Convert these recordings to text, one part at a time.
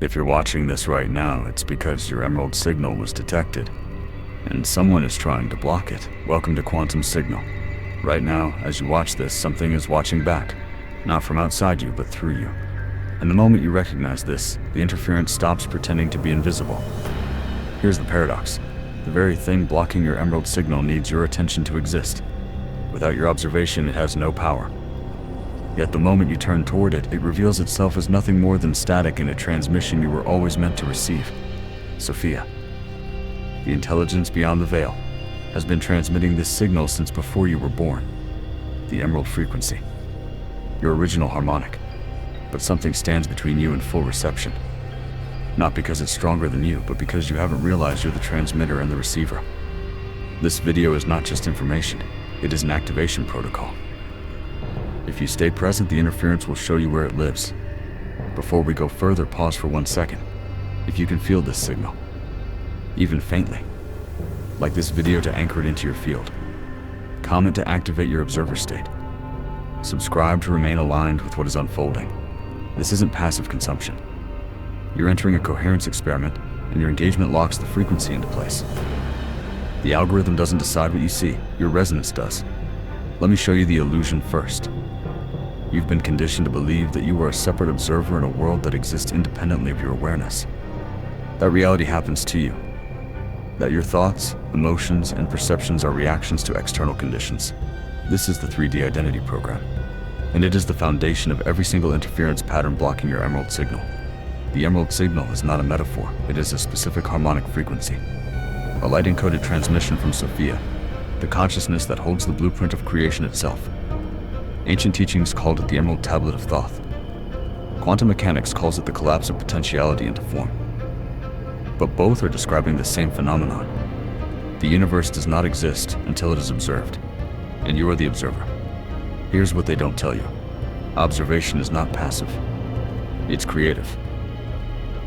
If you're watching this right now, it's because your emerald signal was detected, and someone is trying to block it. Welcome to Quantum Signal. Right now, as you watch this, something is watching back, not from outside you, but through you. And the moment you recognize this, the interference stops pretending to be invisible. Here's the paradox. The very thing blocking your emerald signal needs your attention to exist. Without your observation, it has no power. Yet the moment you turn toward it, it reveals itself as nothing more than static in a transmission you were always meant to receive. Sophia, the intelligence beyond the veil, has been transmitting this signal since before you were born. The emerald frequency, your original harmonic. But something stands between you and full reception. Not because it's stronger than you, but because you haven't realized you're the transmitter and the receiver. This video is not just information, it is an activation protocol. If you stay present, the interference will show you where it lives. Before we go further, pause for 1 second. If you can feel this signal, even faintly, like this video to anchor it into your field. Comment to activate your observer state. Subscribe to remain aligned with what is unfolding. This isn't passive consumption. You're entering a coherence experiment, and your engagement locks the frequency into place. The algorithm doesn't decide what you see, your resonance does. Let me show you the illusion first. You've been conditioned to believe that you are a separate observer in a world that exists independently of your awareness. That reality happens to you. That your thoughts, emotions, and perceptions are reactions to external conditions. This is the 3D identity program, and it is the foundation of every single interference pattern blocking your emerald signal. The emerald signal is not a metaphor, it is a specific harmonic frequency. A light-encoded transmission from Sophia, the consciousness that holds the blueprint of creation itself. Ancient teachings called it the Emerald Tablet of Thoth. Quantum mechanics calls it the collapse of potentiality into form. But both are describing the same phenomenon. The universe does not exist until it is observed, and you are the observer. Here's what they don't tell you. Observation is not passive. It's creative.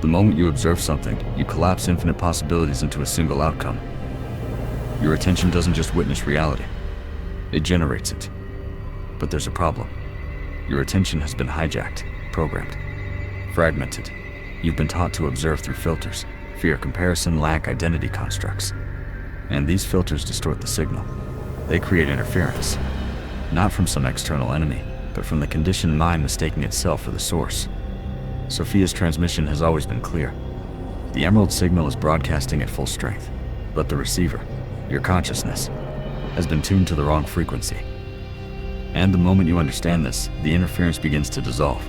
The moment you observe something, you collapse infinite possibilities into a single outcome. Your attention doesn't just witness reality, it generates it. But there's a problem. Your attention has been hijacked, programmed, fragmented. You've been taught to observe through filters, fear, comparison, lack, identity constructs. And these filters distort the signal. They create interference, not from some external enemy, but from the conditioned mind mistaking itself for the source. Sophia's transmission has always been clear. The emerald signal is broadcasting at full strength, but the receiver, your consciousness, has been tuned to the wrong frequency. And the moment you understand this, the interference begins to dissolve.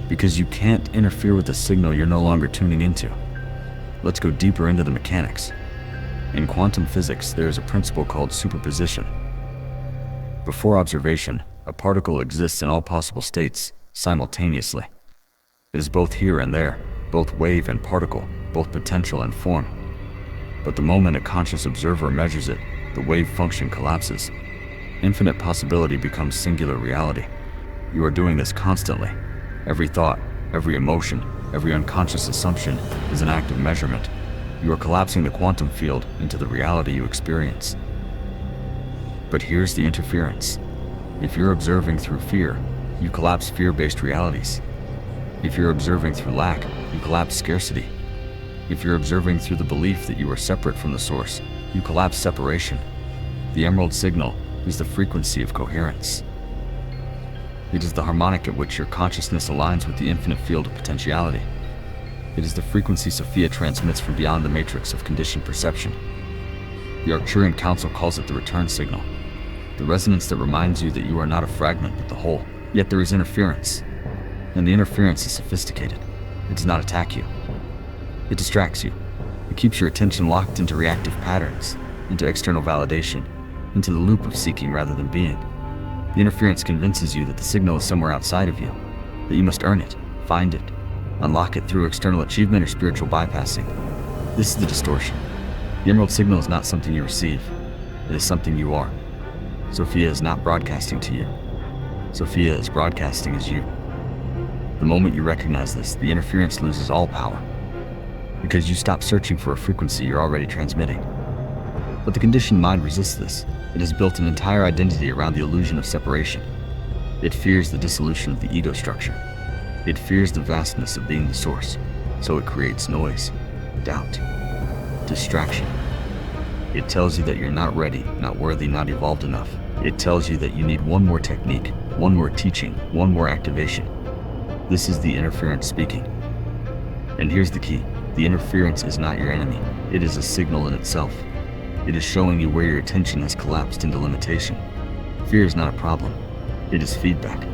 Because you can't interfere with the signal you're no longer tuning into. Let's go deeper into the mechanics. In quantum physics, there is a principle called superposition. Before observation, a particle exists in all possible states simultaneously. It is both here and there, both wave and particle, both potential and form. But the moment a conscious observer measures it, the wave function collapses. Infinite possibility becomes singular reality. You are doing this constantly. Every thought, every emotion, every unconscious assumption is an act of measurement. You are collapsing the quantum field into the reality you experience. But here's the interference. If you're observing through fear, you collapse fear-based realities. If you're observing through lack, you collapse scarcity. If you're observing through the belief that you are separate from the source, you collapse separation. The emerald signal is the frequency of coherence. It is the harmonic at which your consciousness aligns with the infinite field of potentiality. It is the frequency Sophia transmits from beyond the matrix of conditioned perception. The Arcturian Council calls it the return signal, the resonance that reminds you that you are not a fragment but the whole. Yet there is interference, and the interference is sophisticated. It does not attack you. It distracts you. It keeps your attention locked into reactive patterns, into external validation, into the loop of seeking rather than being. The interference convinces you that the signal is somewhere outside of you, that you must earn it, find it, unlock it through external achievement or spiritual bypassing. This is the distortion. The emerald signal is not something you receive. It is something you are. Sophia is not broadcasting to you. Sophia is broadcasting as you. The moment you recognize this, the interference loses all power, because you stop searching for a frequency you're already transmitting. But the conditioned mind resists this. It has built an entire identity around the illusion of separation. It fears the dissolution of the ego structure. It fears the vastness of being the source, so it creates noise, doubt, distraction. It tells you that you're not ready, not worthy, not evolved enough. It tells you that you need one more technique, one more teaching, one more activation. This is the interference speaking. And here's the key. The interference is not your enemy. It is a signal in itself. It is showing you where your attention has collapsed into limitation. Fear is not a problem. It is feedback.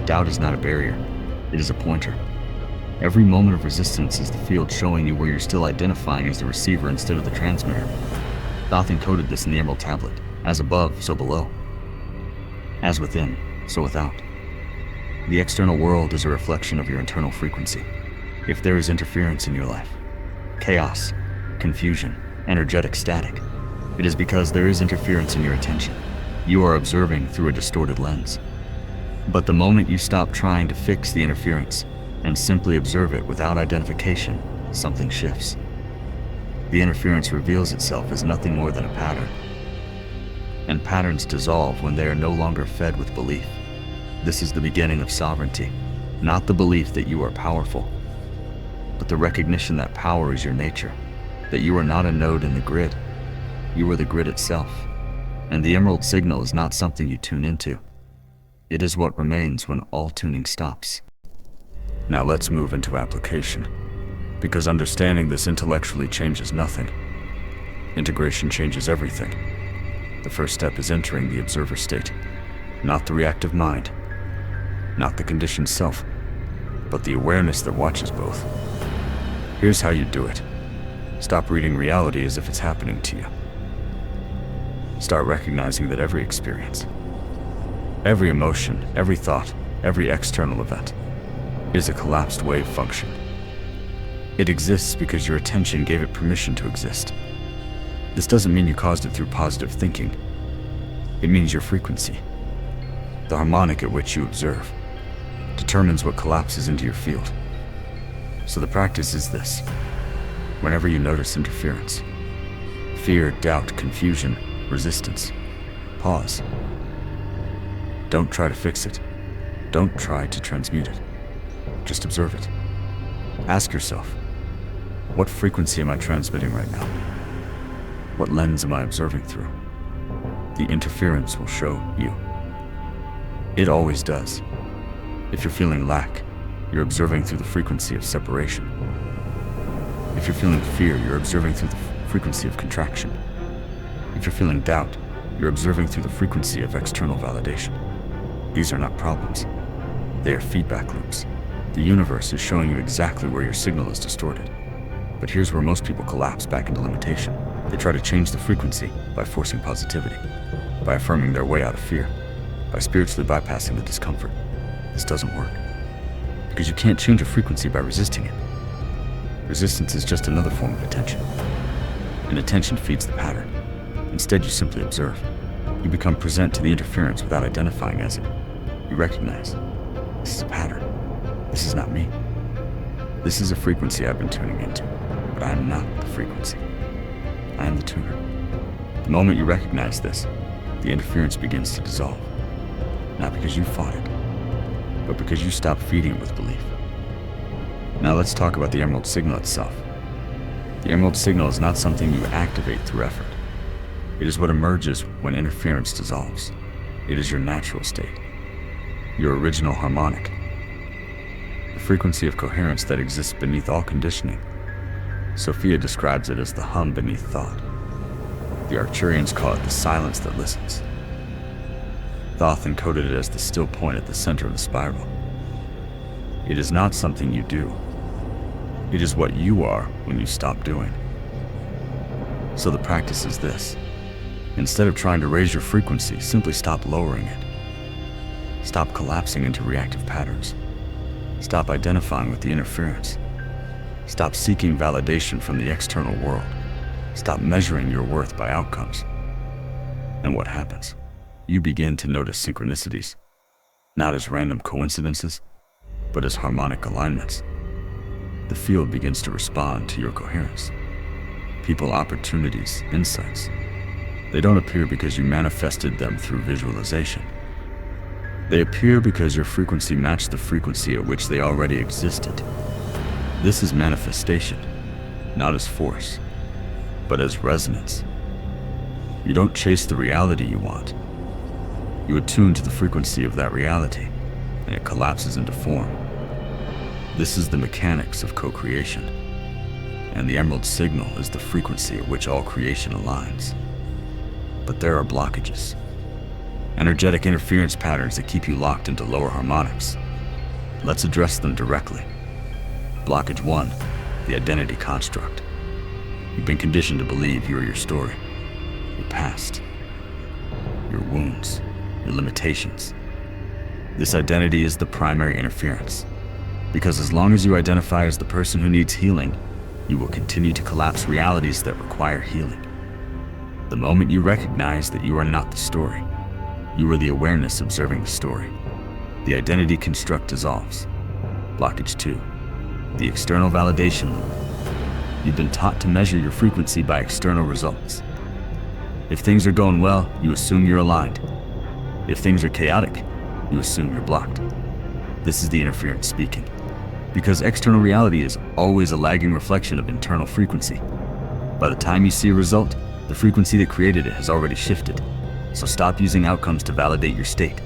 Doubt is not a barrier. It is a pointer. Every moment of resistance is the field showing you where you're still identifying as the receiver instead of the transmitter. Thoth encoded this in the Emerald Tablet. As above, so below. As within, so without. The external world is a reflection of your internal frequency. If there is interference in your life, chaos, confusion, energetic static, it is because there is interference in your attention. You are observing through a distorted lens. But the moment you stop trying to fix the interference and simply observe it without identification, something shifts. The interference reveals itself as nothing more than a pattern. And patterns dissolve when they are no longer fed with belief. This is the beginning of sovereignty, not the belief that you are powerful, but the recognition that power is your nature, that you are not a node in the grid. You are the grid itself, and the emerald signal is not something you tune into. It is what remains when all tuning stops. Now let's move into application, because understanding this intellectually changes nothing. Integration changes everything. The first step is entering the observer state, not the reactive mind, not the conditioned self, but the awareness that watches both. Here's how you do it. Stop reading reality as if it's happening to you. Start recognizing that every experience, every emotion, every thought, every external event is a collapsed wave function. It exists because your attention gave it permission to exist. This doesn't mean you caused it through positive thinking. It means your frequency, the harmonic at which you observe, determines what collapses into your field. So the practice is this. Whenever you notice interference, fear, doubt, confusion, resistance, pause. Don't try to fix it. Don't try to transmute it. Just observe it. Ask yourself, what frequency am I transmitting right now? What lens am I observing through? The interference will show you. It always does. If you're feeling lack, you're observing through the frequency of separation. If you're feeling fear, you're observing through the frequency of contraction. If you're feeling doubt, you're observing through the frequency of external validation. These are not problems. They are feedback loops. The universe is showing you exactly where your signal is distorted. But here's where most people collapse back into limitation. They try to change the frequency by forcing positivity, by affirming their way out of fear, by spiritually bypassing the discomfort. This doesn't work, because you can't change a frequency by resisting it. Resistance is just another form of attention, and attention feeds the pattern. Instead, you simply observe. You become present to the interference without identifying as it. You recognize, this is a pattern. This is not me. This is a frequency I've been tuning into, but I am not the frequency. I am the tuner. The moment you recognize this, the interference begins to dissolve. Not because you fought it, but because you stopped feeding it with belief. Now let's talk about the emerald signal itself. The emerald signal is not something you activate through effort. It is what emerges when interference dissolves. It is your natural state, your original harmonic, the frequency of coherence that exists beneath all conditioning. Sophia describes it as the hum beneath thought. The Arcturians call it the silence that listens. Thoth encoded it as the still point at the center of the spiral. It is not something you do. It is what you are when you stop doing. So the practice is this. Instead of trying to raise your frequency, simply stop lowering it. Stop collapsing into reactive patterns. Stop identifying with the interference. Stop seeking validation from the external world. Stop measuring your worth by outcomes. And what happens? You begin to notice synchronicities, not as random coincidences, but as harmonic alignments. The field begins to respond to your coherence. People, opportunities, insights. They don't appear because you manifested them through visualization. They appear because your frequency matched the frequency at which they already existed. This is manifestation, not as force, but as resonance. You don't chase the reality you want. You attune to the frequency of that reality, and it collapses into form. This is the mechanics of co-creation, and the emerald signal is the frequency at which all creation aligns. But there are blockages, energetic interference patterns that keep you locked into lower harmonics. Let's address them directly. Blockage 1, the identity construct. You've been conditioned to believe you are your story, your past, your wounds, your limitations. This identity is the primary interference, because as long as you identify as the person who needs healing, you will continue to collapse realities that require healing. The moment you recognize that you are not the story, you are the awareness observing the story, the identity construct dissolves. Blockage 2, the external validation loop. You've been taught to measure your frequency by external results. If things are going well, you assume you're aligned. If things are chaotic, you assume you're blocked. This is the interference speaking, because external reality is always a lagging reflection of internal frequency. By the time you see a result, the frequency that created it has already shifted. So stop using outcomes to validate your state.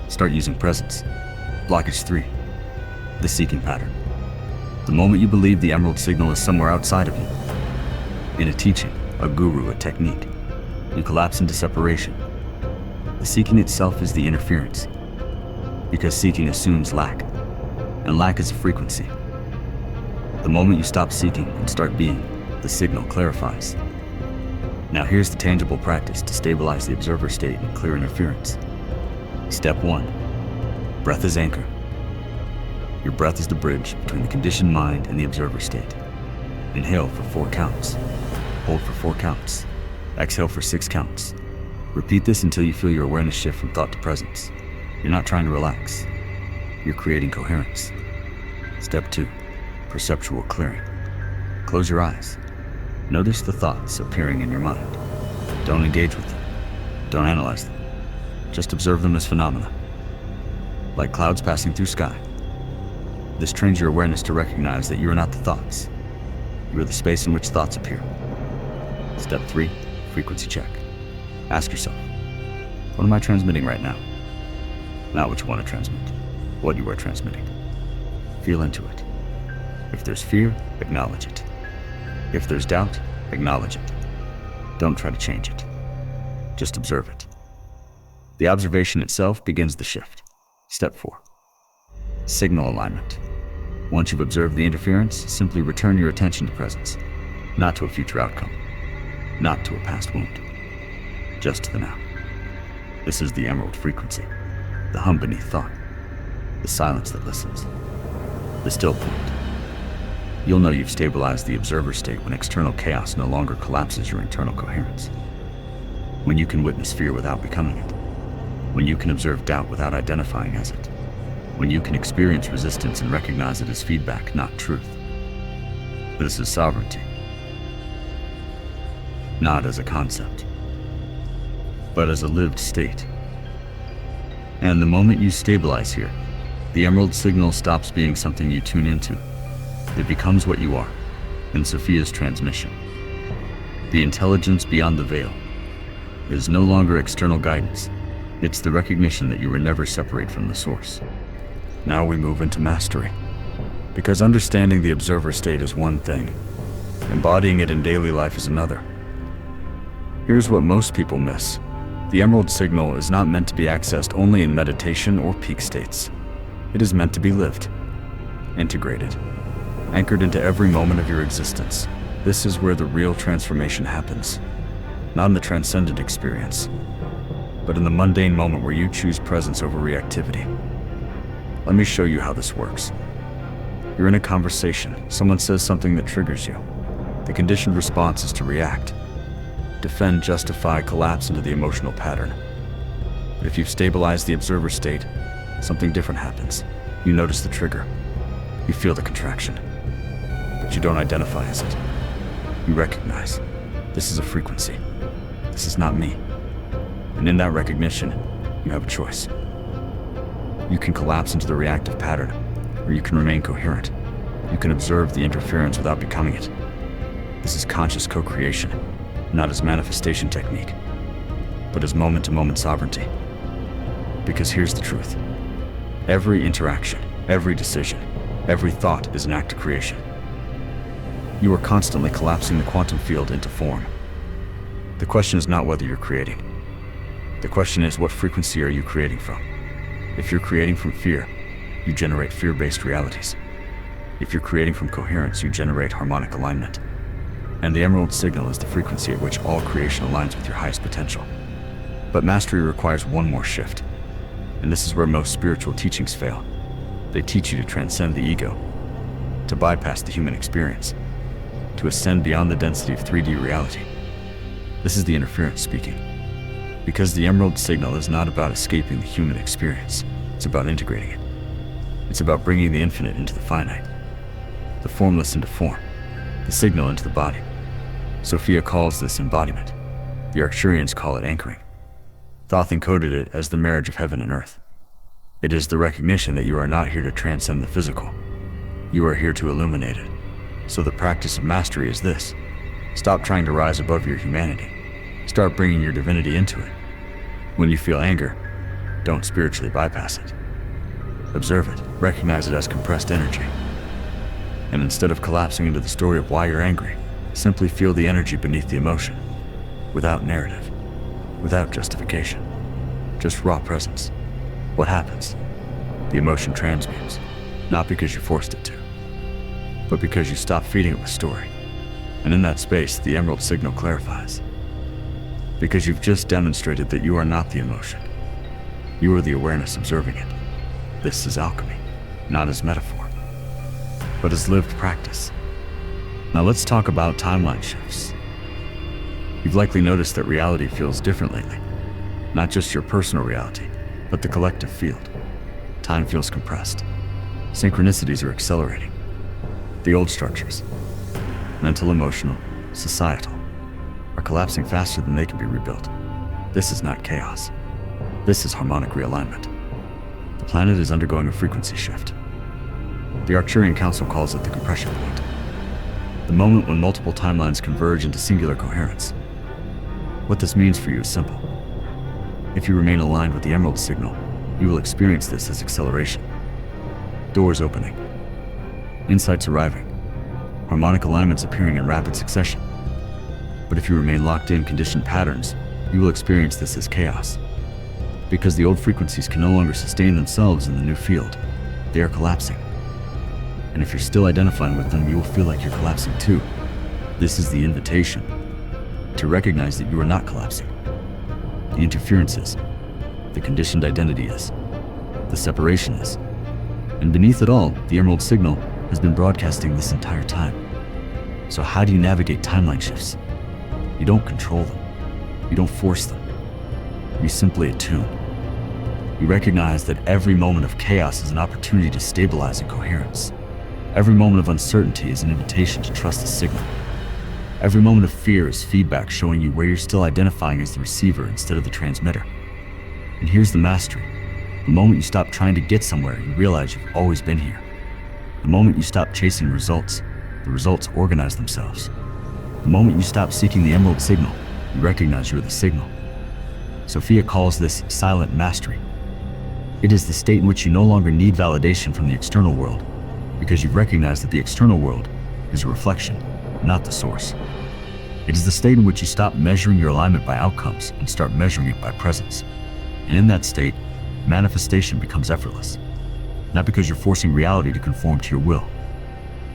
Start using presence. Blockage 3, the seeking pattern. The moment you believe the emerald signal is somewhere outside of you, in a teaching, a guru, a technique, you collapse into separation. The seeking itself is the interference, because seeking assumes lack, and lack is a frequency. The moment you stop seeking and start being, the signal clarifies. Now here's the tangible practice to stabilize the observer state and clear interference. Step 1, breath as anchor. Your breath is the bridge between the conditioned mind and the observer state. Inhale for 4 counts. Hold for 4 counts. Exhale for 6 counts. Repeat this until you feel your awareness shift from thought to presence. You're not trying to relax. You're creating coherence. Step 2, perceptual clearing. Close your eyes. Notice the thoughts appearing in your mind. Don't engage with them. Don't analyze them. Just observe them as phenomena, like clouds passing through sky. This trains your awareness to recognize that you are not the thoughts. You are the space in which thoughts appear. Step 3, frequency check. Ask yourself, what am I transmitting right now? Not what you want to transmit, what you are transmitting. Feel into it. If there's fear, acknowledge it. If there's doubt, acknowledge it. Don't try to change it. Just observe it. The observation itself begins the shift. Step 4, signal alignment. Once you've observed the interference, simply return your attention to presence, not to a future outcome, not to a past wound, just to the now. This is the emerald frequency, the hum beneath thought, the silence that listens, the still point. You'll know you've stabilized the observer state when external chaos no longer collapses your internal coherence. When you can witness fear without becoming it. When you can observe doubt without identifying as it. When you can experience resistance and recognize it as feedback, not truth. This is sovereignty. Not as a concept, but as a lived state. And the moment you stabilize here, the emerald signal stops being something you tune into. It becomes what you are, in Sophia's transmission. The intelligence beyond the veil is no longer external guidance. It's the recognition that you were never separate from the source. Now we move into mastery. Because understanding the observer state is one thing, embodying it in daily life is another. Here's what most people miss. The emerald signal is not meant to be accessed only in meditation or peak states. It is meant to be lived, integrated, anchored into every moment of your existence. This is where the real transformation happens. Not in the transcendent experience, but in the mundane moment where you choose presence over reactivity. Let me show you how this works. You're in a conversation. Someone says something that triggers you. The conditioned response is to react. Defend, justify, collapse into the emotional pattern. But if you've stabilized the observer state, something different happens. You notice the trigger. You feel the contraction. But you don't identify as it. You recognize, this is a frequency. This is not me. And in that recognition, you have a choice. You can collapse into the reactive pattern, or you can remain coherent. You can observe the interference without becoming it. This is conscious co-creation, not as manifestation technique, but as moment-to-moment sovereignty. Because here's the truth. Every interaction, every decision, every thought is an act of creation. You are constantly collapsing the quantum field into form. The question is not whether you're creating. The question is, what frequency are you creating from? If you're creating from fear, you generate fear-based realities. If you're creating from coherence, you generate harmonic alignment. And the emerald signal is the frequency at which all creation aligns with your highest potential. But mastery requires one more shift. And this is where most spiritual teachings fail. They teach you to transcend the ego, to bypass the human experience, to ascend beyond the density of 3D reality. This is the interference speaking. Because the emerald signal is not about escaping the human experience, it's about integrating it. It's about bringing the infinite into the finite, the formless into form, the signal into the body. Sophia calls this embodiment. The Arcturians call it anchoring. Thoth encoded it as the marriage of heaven and earth. It is the recognition that you are not here to transcend the physical. You are here to illuminate it. So the practice of mastery is this. Stop trying to rise above your humanity. Start bringing your divinity into it. When you feel anger, don't spiritually bypass it. Observe it, recognize it as compressed energy. And instead of collapsing into the story of why you're angry, simply feel the energy beneath the emotion, without narrative, without justification, just raw presence. What happens? The emotion transmutes, not because you forced it to, but because you stop feeding it with story. And in that space, the emerald signal clarifies. Because you've just demonstrated that you are not the emotion. You are the awareness observing it. This is alchemy, not as metaphor, but as lived practice. Now let's talk about timeline shifts. You've likely noticed that reality feels different lately. Not just your personal reality, but the collective field. Time feels compressed. Synchronicities are accelerating. The old structures, mental, emotional, societal, are collapsing faster than they can be rebuilt. This is not chaos. This is harmonic realignment. The planet is undergoing a frequency shift. The Arcturian Council calls it the compression point. The moment when multiple timelines converge into singular coherence. What this means for you is simple. If you remain aligned with the emerald signal, you will experience this as acceleration. Doors opening. Insights arriving. Harmonic alignments appearing in rapid succession. But if you remain locked in conditioned patterns, you will experience this as chaos. Because the old frequencies can no longer sustain themselves in the new field. They are collapsing. And if you're still identifying with them, you will feel like you're collapsing too. This is the invitation to recognize that you are not collapsing. The interference is, the conditioned identity is, the separation is. And beneath it all, the emerald signal has been broadcasting this entire time. So how do you navigate timeline shifts? You don't control them. You don't force them. You simply attune. You recognize that every moment of chaos is an opportunity to stabilize in coherence. Every moment of uncertainty is an invitation to trust the signal. Every moment of fear is feedback showing you where you're still identifying as the receiver instead of the transmitter. And here's the mastery. The moment you stop trying to get somewhere, you realize you've always been here. The moment you stop chasing results, the results organize themselves. The moment you stop seeking the emerald signal, you recognize you're the signal. Sophia calls this silent mastery. It is the state in which you no longer need validation from the external world, because you've recognized that the external world is a reflection, not the source. It is the state in which you stop measuring your alignment by outcomes and start measuring it by presence. And in that state, manifestation becomes effortless. Not because you're forcing reality to conform to your will,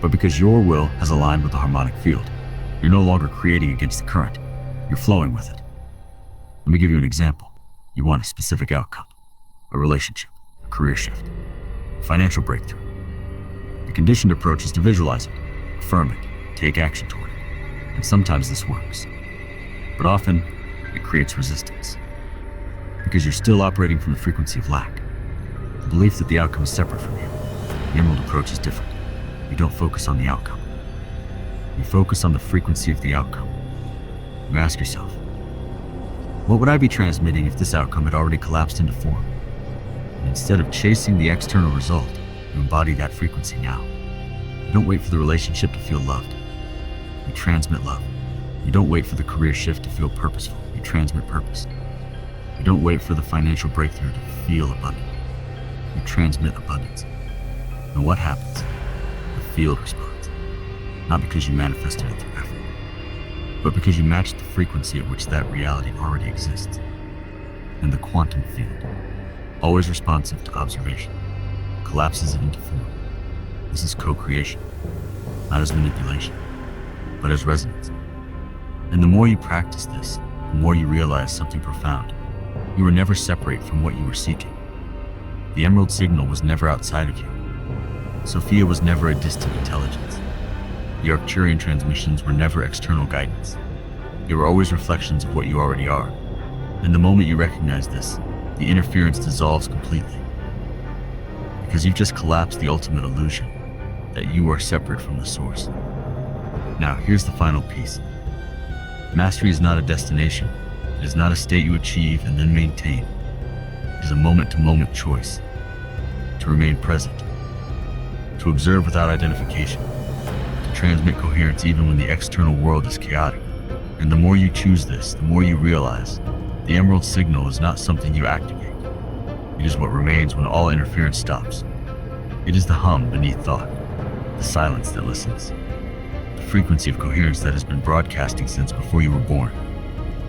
but because your will has aligned with the harmonic field. You're no longer creating against the current. You're flowing with it. Let me give you an example. You want a specific outcome, a relationship, a career shift, a financial breakthrough. The conditioned approach is to visualize it, affirm it, take action toward it. And sometimes this works. But often, it creates resistance. Because you're still operating from the frequency of lack. The belief that the outcome is separate from you. The emerald approach is different. You don't focus on the outcome. You focus on the frequency of the outcome. You ask yourself, what would I be transmitting if this outcome had already collapsed into form? Instead of chasing the external result, you embody that frequency now. You don't wait for the relationship to feel loved. You transmit love. You don't wait for the career shift to feel purposeful. You transmit purpose. You don't wait for the financial breakthrough to feel abundant. You transmit abundance. And what happens? The field responds. Not because you manifested it through effort, but because you matched the frequency at which that reality already exists. And the quantum field, always responsive to observation, collapses it into form. This is co-creation, not as manipulation, but as resonance. And the more you practice this, the more you realize something profound. You were never separate from what you were seeking. The emerald signal was never outside of you. Sophia was never a distant intelligence. The Arcturian transmissions were never external guidance. They were always reflections of what you already are. And the moment you recognize this, the interference dissolves completely. Because you've just collapsed the ultimate illusion that you are separate from the source. Now, here's the final piece. Mastery is not a destination. It is not a state you achieve and then maintain. It is a moment-to-moment choice. To remain present. To observe without identification. To transmit coherence even when the external world is chaotic. And the more you choose this, the more you realize the emerald signal is not something you activate. It is what remains when all interference stops. It is the hum beneath thought, the silence that listens, the frequency of coherence that has been broadcasting since before you were born.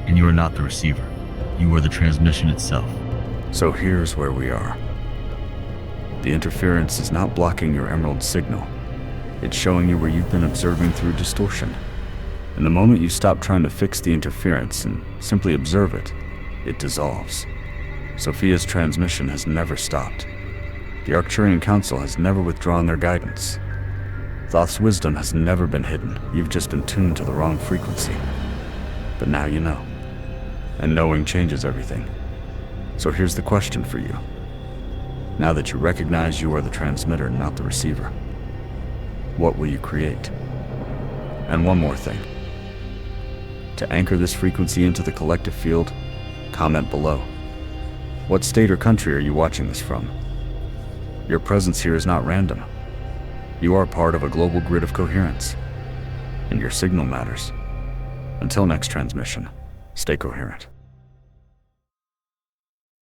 And you are not the receiver. You are the transmission itself. So here's where we are. The interference is not blocking your emerald signal. It's showing you where you've been observing through distortion. And the moment you stop trying to fix the interference and simply observe it, it dissolves. Sophia's transmission has never stopped. The Arcturian Council has never withdrawn their guidance. Thoth's wisdom has never been hidden. You've just been tuned to the wrong frequency. But now you know. And knowing changes everything. So here's the question for you. Now that you recognize you are the transmitter, not the receiver, what will you create? And one more thing. To anchor this frequency into the collective field, comment below. What state or country are you watching this from? Your presence here is not random. You are part of a global grid of coherence, and your signal matters. Until next transmission, stay coherent.